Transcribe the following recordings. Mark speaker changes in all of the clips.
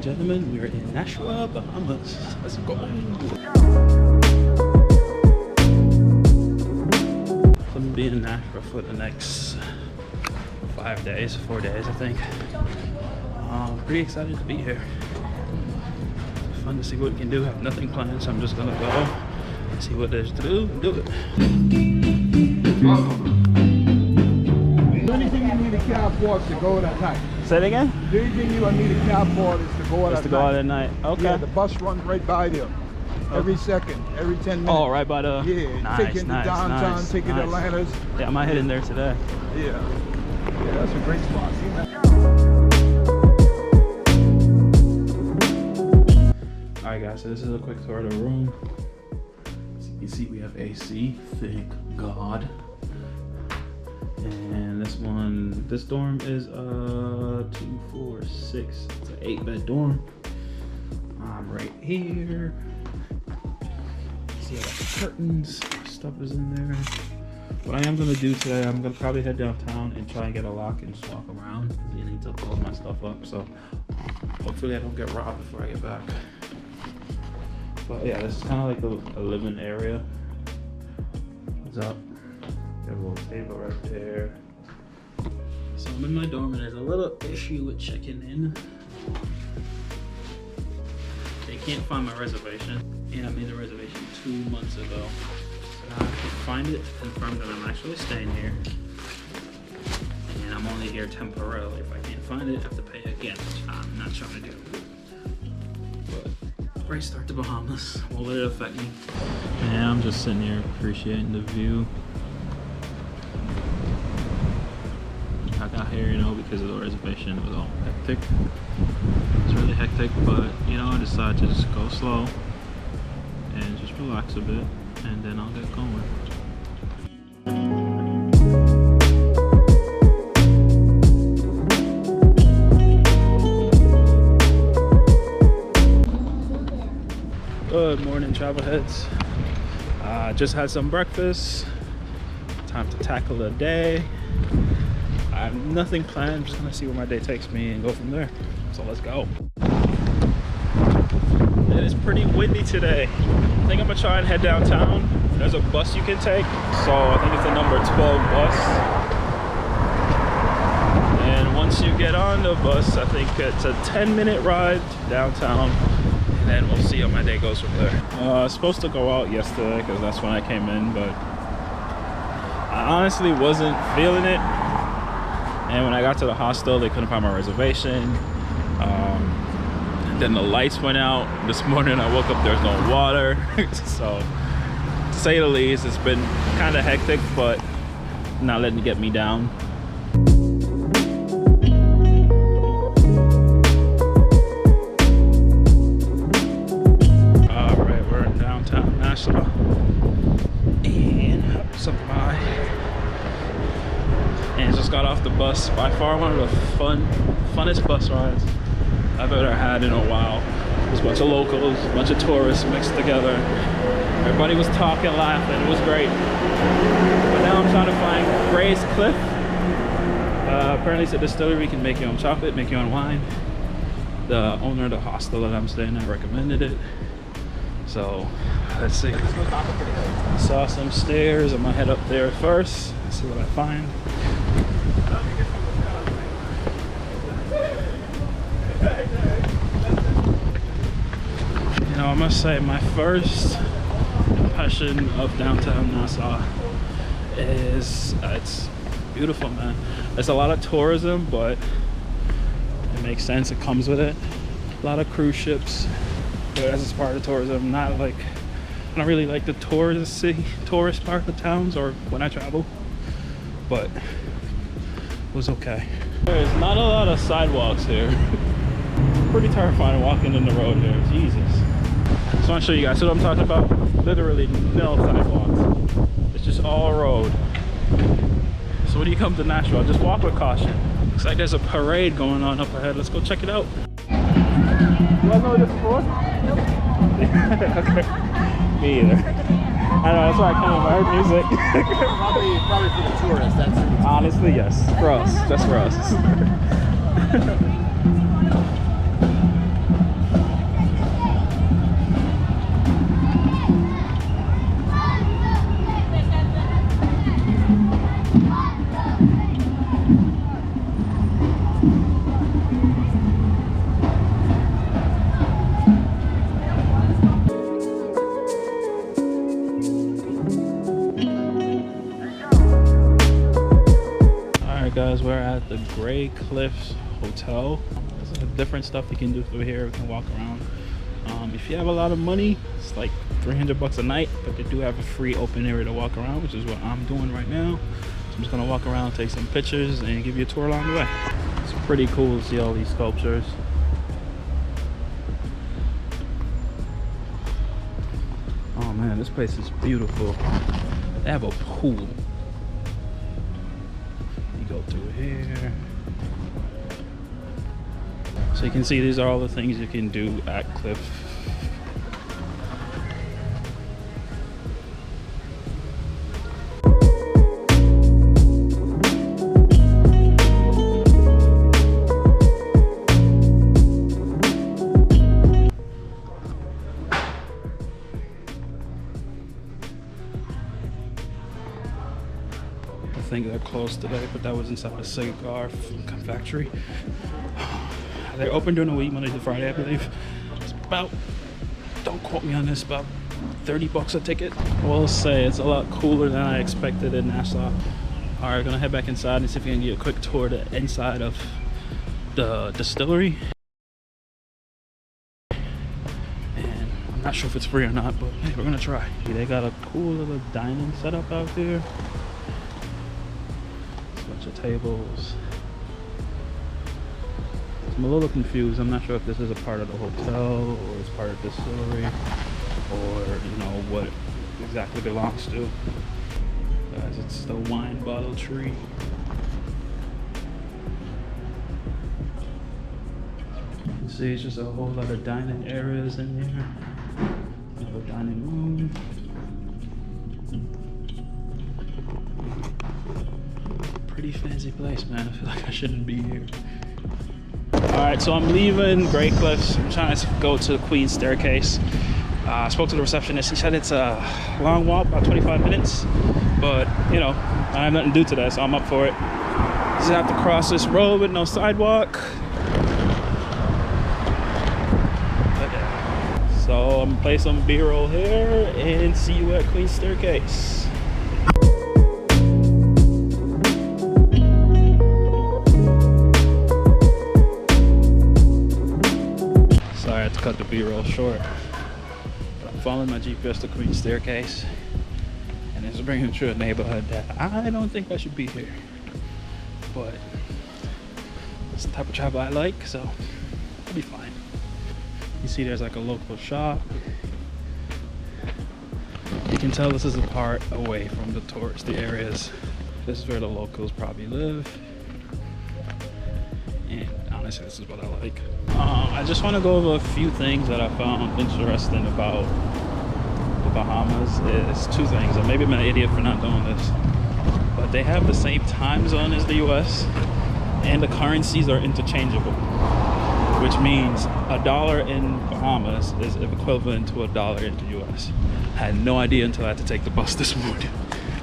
Speaker 1: gentlemen, we're in Nassau, Bahamas. Let's go. I'm gonna be in Nassau for the next 4 days, I think. Pretty excited to be here. Fun to see what we can do. Have nothing planned, so I'm just gonna go see what there's to do and do it.
Speaker 2: The only thing you need a cab for is to go at night.
Speaker 1: Say it again?
Speaker 2: The only thing you need a cab for is to go at night.
Speaker 1: Okay.
Speaker 2: Yeah, the bus runs right by there. Every second, every 10 minutes.
Speaker 1: Oh, right by the...
Speaker 2: Yeah,
Speaker 1: nice,
Speaker 2: taking
Speaker 1: nice,
Speaker 2: to downtown,
Speaker 1: nice,
Speaker 2: taking to Atlanta's.
Speaker 1: Yeah, I might head in there today.
Speaker 2: Yeah. Yeah, that's a great spot.
Speaker 1: Alright guys, so this is a quick tour of the room. As you can see, we have AC, thank God. And this dorm is 2, 4, 6. It's an 8-bed dorm. Right here. See all the curtains, stuff is in there. What I am gonna do today, I'm gonna probably head downtown and try and get a lock and just walk around. I need to close my stuff up, so hopefully I don't get robbed before I get back. But yeah, this is kind of like a living area. What's up? Got a little table right there. So I'm in my dorm and there's a little issue with checking in. They can't find my reservation, and I made the reservation 2 months ago. So now I have to find it to confirm that I'm actually staying here. And I'm only here temporarily. If I can't find it, I have to pay again, which I'm not trying to do. But great start to Bahamas. Won't let it affect me. And I'm just sitting here appreciating the view. I got here, you know, because of the reservation. It was all hectic. It's really hectic, but you know, I decided to just go slow and just relax a bit, and then I'll get going. Good morning, travel heads. Just had some breakfast. Time to tackle the day. I have nothing planned. I'm just gonna see where my day takes me and go from there. So let's go. It is pretty windy today. I think I'm gonna try and head downtown. There's a bus you can take. So I think it's the number 12 bus. And once you get on the bus, I think it's a 10-minute ride to downtown. And then we'll see how my day goes from there. I was supposed to go out yesterday because that's when I came in, but I honestly wasn't feeling it. And when I got to the hostel, they couldn't find my reservation. And then the lights went out. This morning I woke up, there's no water. So, to say the least, it's been kind of hectic, but not letting it get me down. All right, we're in downtown Nassau. And something by. And just got off the bus. By far one of the funnest bus rides I've ever had in a while. There's a bunch of locals, a bunch of tourists mixed together. Everybody was talking, laughing. It was great. But now I'm trying to find Gray's Cliff. Apparently it's a distillery. You can make your own chocolate, make your own wine. The owner of the hostel that I'm staying at recommended it. So let's see. Saw some stairs. I'm gonna head up there first. See what I find. You know, I must say my first impression of downtown Nassau is it's beautiful, man. There's a lot of tourism, but it makes sense. It comes with it. A lot of cruise ships, but as part of tourism, not like I don't really like the tourist part of the towns or when I travel, but it was okay. There's not a lot of sidewalks here. Pretty terrifying walking in the road here. Jesus. Just want to show you guys what I'm talking about. Literally no sidewalks. It's just all road. So when you come to Nashville, just walk with caution. Looks like there's a parade going on up ahead. Let's go check it out. You guys know what this is for? Okay. Me either. I know, that's why I come with my music.
Speaker 3: probably for the tourists. That's
Speaker 1: honestly, yes. For us. Just for us. guys, we're at the Gray Cliffs Hotel. There's different stuff you can do over here. You can walk around. If you have a lot of money, it's like $300 a night, but they do have a free open area to walk around, which is what I'm doing right now. So I'm just gonna walk around, take some pictures, and give you a tour along the way. It's pretty cool to see all these sculptures. Oh man, this place is beautiful. They have a pool. You go through here. So you can see these are all the things you can do at Cliff. I think they're closed today, but that was inside a cigar factory. They're open during the week, Monday to Friday, I believe. It's about, don't quote me on this, about $30 a ticket. I will say it's a lot cooler than I expected in Nassau. All right, gonna head back inside and see if we can get a quick tour to the inside of the distillery. And I'm not sure if it's free or not, but hey, we're gonna try. They got a cool little dining setup out there. Bunch of tables. I'm a little confused. I'm not sure if this is a part of the hotel or it's part of the distillery, or you know what it exactly belongs to. Guys, it's the wine bottle tree. You can see it's just a whole lot of dining areas in here. Another dining room. Pretty fancy place, man. I feel like I shouldn't be here. All right, so I'm leaving Gray Cliffs. I'm trying to go to the Queen's Staircase. I spoke to the receptionist. He said it's a long walk, about 25 minutes, but you know, I have nothing to do today, so I'm up for it. Just have to cross this road with no sidewalk. But, yeah. So I'm gonna play some B-roll here and see you at Queen's Staircase. Sorry, I had to cut the B-roll short. But I'm following my GPS to Queen's Staircase, and it's bringing me to a neighborhood that I don't think I should be here. But it's the type of travel I like, so I'll be fine. You see there's like a local shop. You can tell this is a part away from the touristy areas. This is where the locals probably live. And honestly, this is what I like. I just want to go over a few things that I found interesting about the Bahamas. It's two things, or maybe I'm an idiot for not knowing this, but they have the same time zone as the US, and the currencies are interchangeable, which means $1 in Bahamas is equivalent to $1 in the US. I had no idea until I had to take the bus this morning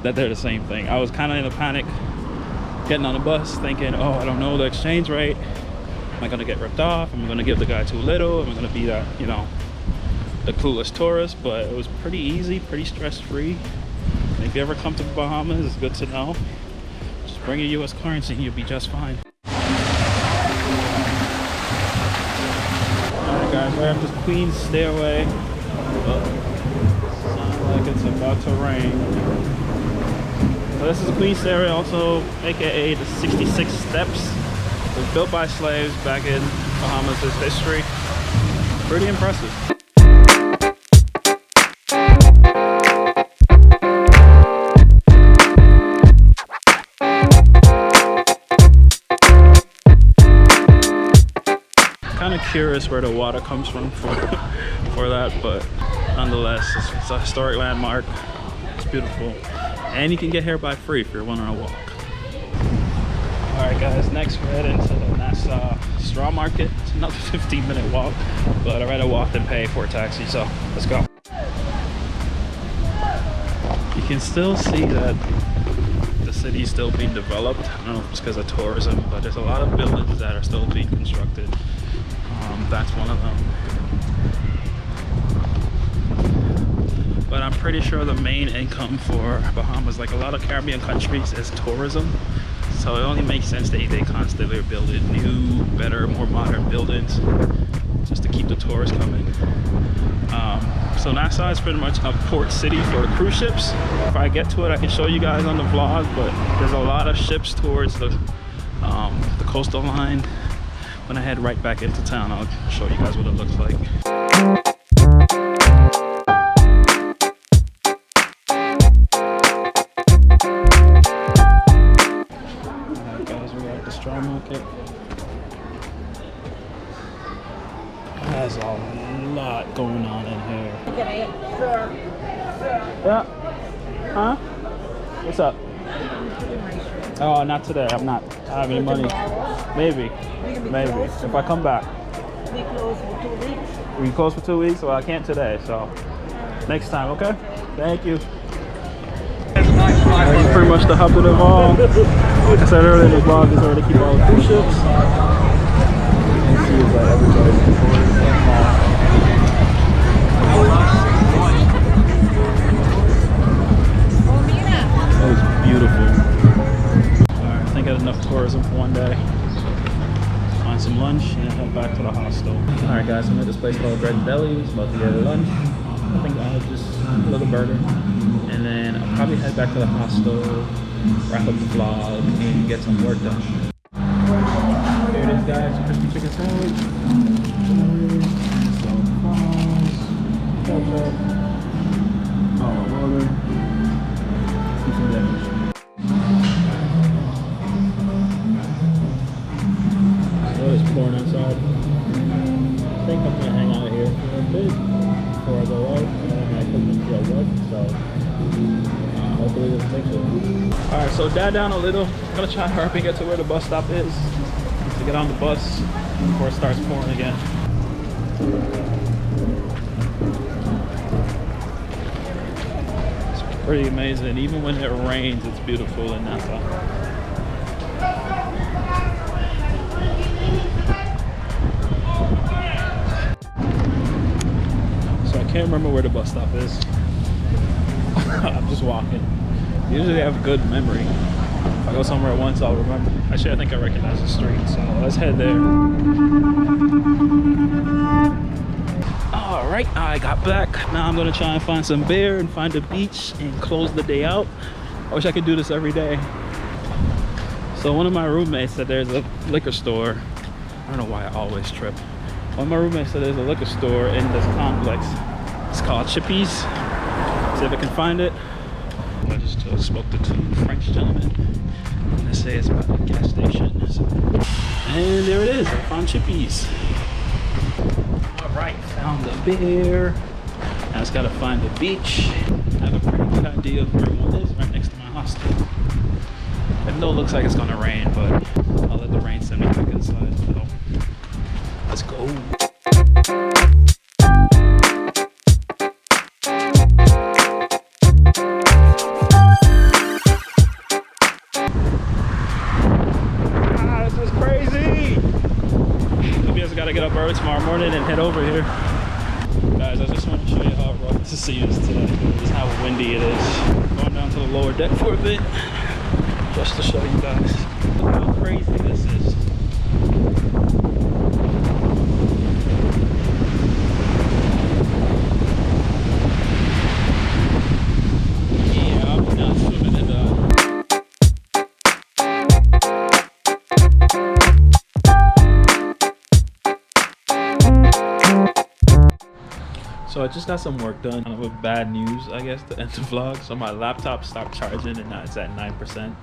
Speaker 1: that they're the same thing. I was kind of in a panic getting on the bus thinking, oh, I don't know the exchange rate. Am I gonna get ripped off? Am I gonna give the guy too little? Am I gonna be that, you know, the clueless tourist? But it was pretty easy, pretty stress-free. And if you ever come to the Bahamas, it's good to know. Just bring your US currency and you'll be just fine. Alright guys, we're at the Queen's Stairway. Sounds like it's about to rain. So this is the Queen's Stairway, also aka the 66 Steps. It was built by slaves back in Bahamas' history. Pretty impressive. Kind of curious where the water comes from for that, but nonetheless, it's a historic landmark. It's beautiful, and you can get here by free if you're wanting to walk. All right, guys. Next, we're heading to the Nassau straw market. It's another 15-minute walk, but I'd rather walk than pay for a taxi. So let's go. You can still see that the city is still being developed. I don't know if it's because of tourism, but there's a lot of buildings that are still being constructed. That's one of them. But I'm pretty sure the main income for Bahamas, like a lot of Caribbean countries, is tourism. So it only makes sense that they constantly are building new, better, more modern buildings just to keep the tourists coming. So Nassau is pretty much a port city for the cruise ships. If I get to it, I can show you guys on the vlog, but there's a lot of ships towards the coastal line. When I head right back into town, I'll show you guys what it looks like. Alright guys, we're at the straw market. There's a lot going on in here. Yeah. Huh? What's up? Oh, not today. I have any money. Maybe. If I come back.
Speaker 4: We close for 2 weeks.
Speaker 1: We close for 2 weeks? Well, I can't today, so next time, okay? Thank you. That's pretty much the hub of it all. Like I said earlier in the vlog, is where they keep all the cruise ships. You can see it's like everybody's It was beautiful. Alright, I think I had enough tourism for one day. Find some lunch and then head back to the hostel. Alright guys, I'm at this place called Red Belly. It's about to get lunch. I think I'll just a little burger. And then I'll probably head back to the hostel, wrap up the vlog, and get some work done. Here it is guys, crispy chicken sandwich. Some fries, ketchup, water, some damage. It's pouring outside. I think I'm gonna hang out here for a bit before I go out. And my equipment get wet, so hopefully this takes it. Alright, so down a little. I'm gonna try to hurry and get to where the bus stop is to get on the bus before it starts pouring again. It's pretty amazing. Even when it rains, it's beautiful in Nassau. I can't remember where the bus stop is. I'm just walking. Usually I have good memory. If I go somewhere once, I'll remember. Actually, I think I recognize the street, so let's head there. Alright, I got back. Now I'm gonna try and find some beer and find a beach and close the day out. I wish I could do this every day. So one of my roommates said there's a liquor store. I don't know why I always trip. One of my roommates said there's a liquor store in this complex. It's called Chippies. See if I can find it. I just spoke to two French gentlemen. And they say it's about a gas station. So. And there it is. I found Chippies. Alright, found the beer. Now I just gotta find the beach. I have a pretty good idea of where one is, right next to my hostel. Even though it looks like it's gonna rain, but I'll let the rain send me back inside. So let's go. This is crazy. Maybe I just gotta get up early tomorrow morning and head over here. Guys, I just want to show you how rough the sea is today. Just how windy it is. Going down to the lower deck for a bit, just to show you guys how crazy this is. So I just got some work done with bad news, I guess, to end the vlog. So my laptop stopped charging and now it's at 9% and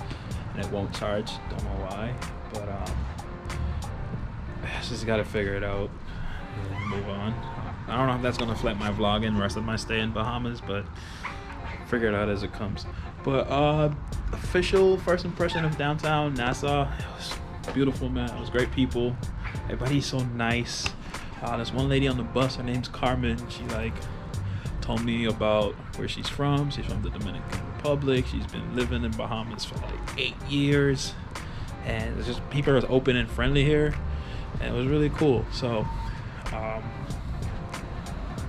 Speaker 1: it won't charge. Don't know why, but I just gotta figure it out and move on. I don't know if that's gonna affect my vlogging the rest of my stay in Bahamas, but figure it out as it comes. But official first impression of downtown Nassau. It was beautiful, man. It was great people. Everybody's so nice. There's one lady on the bus, her name's Carmen. She like told me about where she's from. She's from the Dominican Republic. She's been living in Bahamas for like 8 years. And it's just, people are open and friendly here. And it was really cool. So,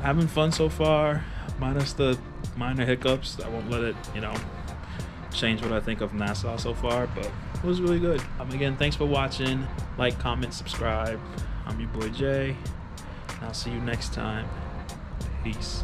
Speaker 1: having fun so far, minus the minor hiccups. I won't let it, change what I think of Nassau so far, but it was really good. Again, thanks for watching. Like, comment, subscribe. I'm your boy Jay. I'll see you next time. Peace.